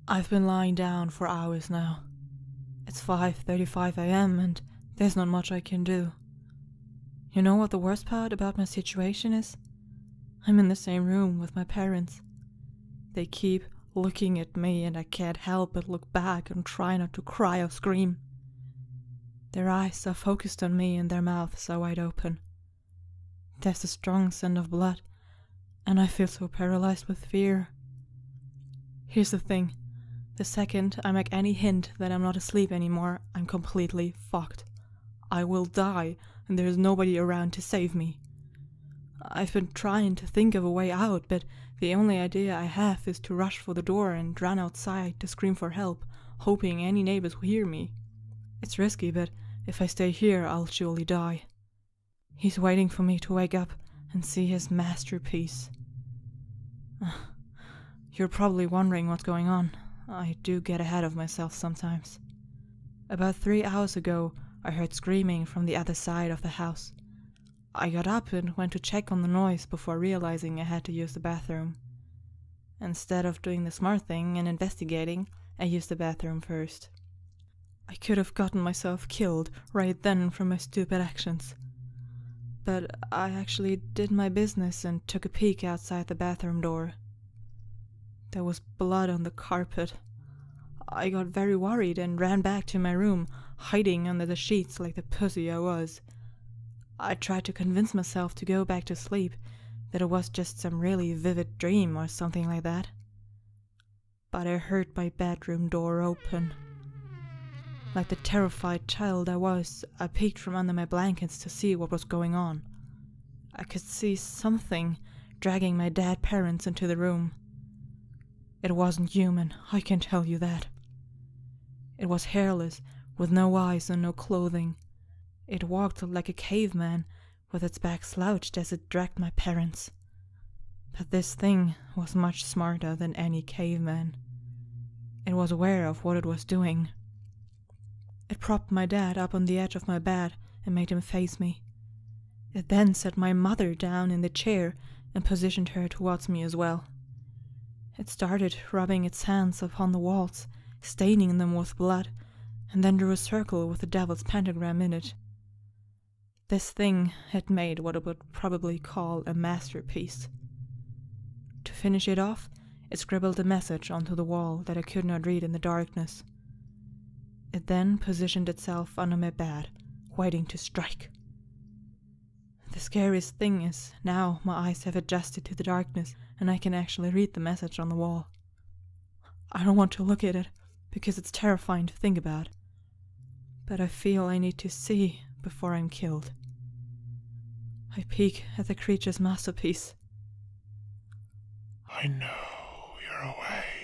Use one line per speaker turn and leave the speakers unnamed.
I've been lying down for hours now. It's 5:35 a.m. and there's not much I can do. You know what the worst part about my situation is? I'm in the same room with my parents. They keep looking at me and I can't help but look back and try not to cry or scream. Their eyes are focused on me and their mouths are wide open. There's a strong scent of blood, and I feel so paralyzed with fear. Here's the thing. The second I make any hint that I'm not asleep anymore, I'm completely fucked. I will die, and there's nobody around to save me. I've been trying to think of a way out, but the only idea I have is to rush for the door and run outside to scream for help, hoping any neighbors will hear me. It's risky, but if I stay here, I'll surely die. He's waiting for me to wake up and see his masterpiece. You're probably wondering what's going on. I do get ahead of myself sometimes. About 3 hours ago, I heard screaming from the other side of the house. I got up and went to check on the noise before realizing I had to use the bathroom. Instead of doing the smart thing and investigating, I used the bathroom first. I could have gotten myself killed right then from my stupid actions. But I actually did my business and took a peek outside the bathroom door. There was blood on the carpet. I got very worried and ran back to my room, hiding under the sheets like the pussy I was. I tried to convince myself to go back to sleep, that it was just some really vivid dream or something like that. But I heard my bedroom door open. Like the terrified child I was, I peeked from under my blankets to see what was going on. I could see something dragging my dead parents into the room. It wasn't human, I can tell you that. It was hairless, with no eyes and no clothing. It walked like a caveman, with its back slouched as it dragged my parents. But this thing was much smarter than any caveman. It was aware of what it was doing. It propped my dad up on the edge of my bed and made him face me. It then set my mother down in the chair and positioned her towards me as well. It started rubbing its hands upon the walls, staining them with blood, and then drew a circle with the devil's pentagram in it. This thing had made what it would probably call a masterpiece. To finish it off, it scribbled a message onto the wall that I could not read in the darkness. It then positioned itself under my bed, waiting to strike. The scariest thing is, now my eyes have adjusted to the darkness and I can actually read the message on the wall. I don't want to look at it, because it's terrifying to think about. But I feel I need to see before I'm killed. I peek at the creature's masterpiece.
I know you're awake.